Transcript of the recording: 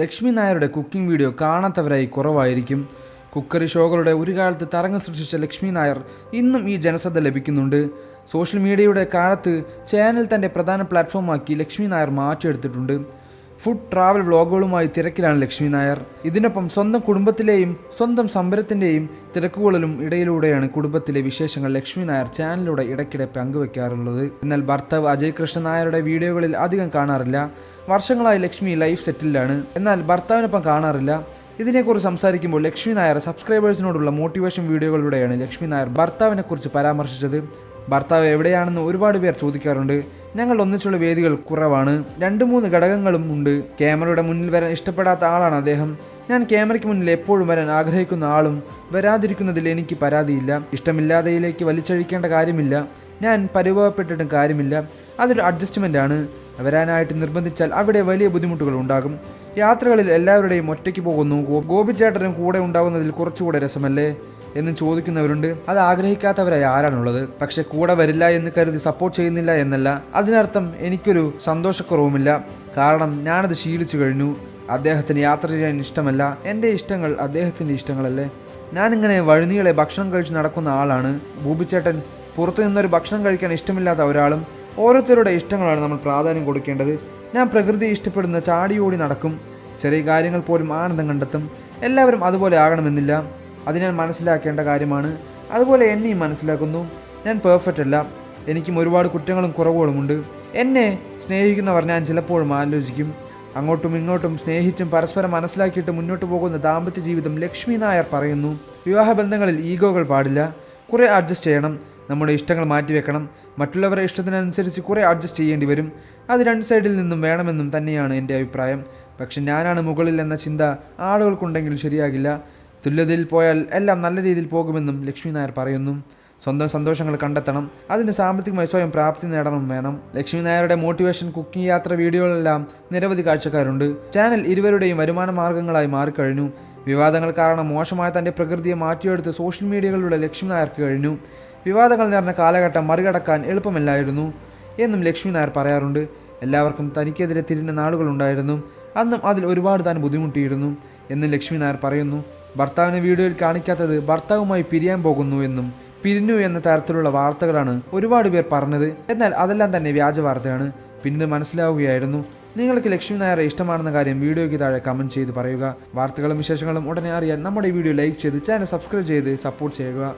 ലക്ഷ്മി നായരുടെ cooking video കാണാത്തവരായി കുറവായിരിക്കും. Cookery ഷോകളുടെ ഒരു കാലത്ത് തരംഗം സൃഷ്ടിച്ച ലക്ഷ്മി നായർ ഇന്നും ഈ ജനശ്രദ്ധ ലഭിക്കുന്നുണ്ട്. സോഷ്യൽ മീഡിയയുടെ കാലത്ത് ചാനൽ തൻ്റെ പ്രധാന പ്ലാറ്റ്ഫോമാക്കി ലക്ഷ്മി നായർ മാറ്റിയെടുത്തിട്ടുണ്ട്. ഫുഡ് ട്രാവൽ വ്ളോഗുകളുമായി തിരക്കിലാണ് ലക്ഷ്മി നായർ. ഇതിനൊപ്പം സ്വന്തം കുടുംബത്തിലെയും സ്വന്തം സംരംഭത്തിൻ്റെയും തിരക്കുകളിലും ഇടയിലൂടെയാണ് കുടുംബത്തിലെ വിശേഷങ്ങൾ ലക്ഷ്മി നായർ ചാനലിലൂടെ ഇടയ്ക്കിടെ പങ്കുവെക്കാറുള്ളത്. എന്നാൽ ഭർത്താവ് അജയ് കൃഷ്ണ നായരുടെ വീഡിയോകളിൽ അധികം കാണാറില്ല. വർഷങ്ങളായി ലക്ഷ്മി ലൈഫ് സെറ്റിലാണ്, എന്നാൽ ഭർത്താവിനൊപ്പം കാണാറില്ല. ഇതിനെക്കുറിച്ച് സംസാരിക്കുമ്പോൾ ലക്ഷ്മി നായർ സബ്സ്ക്രൈബേഴ്സിനോടുള്ള മോട്ടിവേഷൻ വീഡിയോകളിലൂടെയാണ് ലക്ഷ്മി നായർ ഭർത്താവിനെക്കുറിച്ച് പരാമർശിച്ചത്. ഭർത്താവ് എവിടെയാണെന്ന് ഒരുപാട് പേർ ചോദിക്കാറുണ്ട്. ഞങ്ങൾ ഒന്നിച്ചുള്ള വേദികൾ കുറവാണ്, 2-3 ഘടകങ്ങളും ഉണ്ട്. ക്യാമറയുടെ മുന്നിൽ വരാൻ ഇഷ്ടപ്പെടാത്ത ആളാണ് അദ്ദേഹം. ഞാൻ ക്യാമറയ്ക്ക് മുന്നിൽ എപ്പോഴും വരാൻ ആഗ്രഹിക്കുന്ന ആളും. വരാതിരിക്കുന്നതിൽ എനിക്ക് പരാതിയില്ല. ഇഷ്ടമില്ലാതെയിലേക്ക് വലിച്ചഴിക്കേണ്ട കാര്യമില്ല. ഞാൻ പരിഭവപ്പെട്ടിട്ടും കാര്യമില്ല. അതൊരു അഡ്ജസ്റ്റ്മെൻ്റ് ആണ്. വരാനായിട്ട് നിർബന്ധിച്ചാൽ അവിടെ വലിയ ബുദ്ധിമുട്ടുകൾ ഉണ്ടാകും. യാത്രകളിൽ എല്ലാവരുടെയും ഒറ്റയ്ക്ക് പോകുന്നു, ഗോപിച്ചേട്ടനും കൂടെ ഉണ്ടാകുന്നതിൽ കുറച്ചുകൂടെ രസമല്ലേ എന്ന് ചോദിക്കുന്നവരുണ്ട്. അത് ആഗ്രഹിക്കാത്തവരായി ആരാണുള്ളത്? പക്ഷെ കൂടെ വരില്ല എന്ന് കരുതി സപ്പോർട്ട് ചെയ്യുന്നില്ല എന്നല്ല അതിനർത്ഥം. എനിക്കൊരു സന്തോഷക്കുറവുമില്ല, കാരണം ഞാനത് ശീലിച്ചു കഴിഞ്ഞു. അദ്ദേഹത്തിന് യാത്ര ചെയ്യാൻ ഇഷ്ടമല്ല, എൻ്റെ ഇഷ്ടങ്ങൾ അദ്ദേഹത്തിൻ്റെ ഇഷ്ടങ്ങളല്ലേ. ഞാനിങ്ങനെ വഴിനീളെ ഭക്ഷണം കഴിച്ച് നടക്കുന്ന ആളാണ്. ബോബിച്ചേട്ടൻ പുറത്തു നിന്നൊരു ഭക്ഷണം കഴിക്കാൻ ഇഷ്ടമില്ലാത്ത ഒരാളും. ഓരോരുത്തരുടെ ഇഷ്ടങ്ങളാണ് നമ്മൾ പ്രാധാന്യം കൊടുക്കേണ്ടത്. ഞാൻ പ്രകൃതിയെ ഇഷ്ടപ്പെടുന്ന ചാടിയോടി നടക്കും. ചെറിയ കാര്യങ്ങൾ പോലും ആനന്ദം കണ്ടെത്തും. എല്ലാവരും അതുപോലെ ആകണമെന്നില്ല, അത് ഞാൻ മനസ്സിലാക്കേണ്ട കാര്യമാണ്. അതുപോലെ എന്നെയും മനസ്സിലാക്കുന്നു. ഞാൻ പെർഫെക്റ്റ് അല്ല, എനിക്കും ഒരുപാട് കുറ്റങ്ങളും കുറവുകളുമുണ്ട്. എന്നെ സ്നേഹിക്കുന്നവർ ഞാൻ ചിലപ്പോഴും ആലോചിക്കും. അങ്ങോട്ടും ഇങ്ങോട്ടും സ്നേഹിച്ചും പരസ്പരം മനസ്സിലാക്കിയിട്ട് മുന്നോട്ട് പോകുന്ന ദാമ്പത്യ ജീവിതം ലക്ഷ്മി നായർ പറയുന്നു. വിവാഹബന്ധങ്ങളിൽ ഈഗോകൾ പാടില്ല. കുറേ അഡ്ജസ്റ്റ് ചെയ്യണം. നമ്മുടെ ഇഷ്ടങ്ങൾ മാറ്റിവെക്കണം. മറ്റുള്ളവരുടെ ഇഷ്ടത്തിനനുസരിച്ച് കുറേ അഡ്ജസ്റ്റ് ചെയ്യേണ്ടി വരും. അത് 2 സൈഡിൽ നിന്നും വേണമെന്നും തന്നെയാണ് എൻ്റെ അഭിപ്രായം. പക്ഷെ ഞാനാണ് മുകളിൽ എന്ന ചിന്ത ആളുകൾക്കുണ്ടെങ്കിൽ ശരിയാകില്ല. തുല്യതയിൽ പോയാൽ എല്ലാം നല്ല രീതിയിൽ പോകുമെന്നും ലക്ഷ്മി നായർ പറയുന്നു. സ്വന്തം സന്തോഷങ്ങൾ കണ്ടെത്തണം, അതിന് സാമ്പത്തികമായി സ്വയം പ്രാപ്തി നേടണം വേണം. ലക്ഷ്മി നായരുടെ മോട്ടിവേഷൻ കുക്കിംഗ് യാത്ര വീഡിയോകളെല്ലാം നിരവധി കാഴ്ചക്കാരുണ്ട്. ചാനൽ ഇരുവരുടെയും വരുമാന മാർഗങ്ങളായി മാറിക്കഴിഞ്ഞു. വിവാദങ്ങൾ കാരണം മോശമായ തൻ്റെ പ്രകൃതിയെ മാറ്റിയെടുത്ത് സോഷ്യൽ മീഡിയകളിലൂടെ ലക്ഷ്മി നായർക്ക് കഴിഞ്ഞു. വിവാദങ്ങൾ നിറഞ്ഞ കാലഘട്ടം മറികടക്കാൻ എളുപ്പമല്ലായിരുന്നു എന്നും ലക്ഷ്മി നായർ പറയാറുണ്ട്. എല്ലാവർക്കും തനിക്കെതിരെ തിരിഞ്ഞ നാളുകളുണ്ടായിരുന്നു. അന്നും അതിൽ ഒരുപാട് താൻ ബുദ്ധിമുട്ടിയിരുന്നു എന്നും ലക്ഷ്മി നായർ പറയുന്നു. ഭർത്താവിനെ വീഡിയോയിൽ കാണിക്കാത്തത് ഭർത്താവുമായി പിരിയാൻ പോകുന്നു എന്നും പിരിഞ്ഞു എന്ന തരത്തിലുള്ള വാർത്തകളാണ് ഒരുപാട് പേർ പറഞ്ഞത്. എന്നാൽ അതെല്ലാം തന്നെ വ്യാജ വാർത്തയാണ്. പിന്നീട് മനസ്സിലാവുകയായിരുന്നു. നിങ്ങൾക്ക് ലക്ഷ്മി നായരെ ഇഷ്ടമാണെന്ന കാര്യം വീഡിയോയ്ക്ക് താഴെ കമൻറ്റ് ചെയ്ത് പറയുക. വാർത്തകളും വിശേഷങ്ങളും ഉടനെ അറിയാൻ നമ്മുടെ വീഡിയോ ലൈക്ക് ചെയ്ത് ചാനൽ സബ്സ്ക്രൈബ് ചെയ്ത് സപ്പോർട്ട് ചെയ്യുക.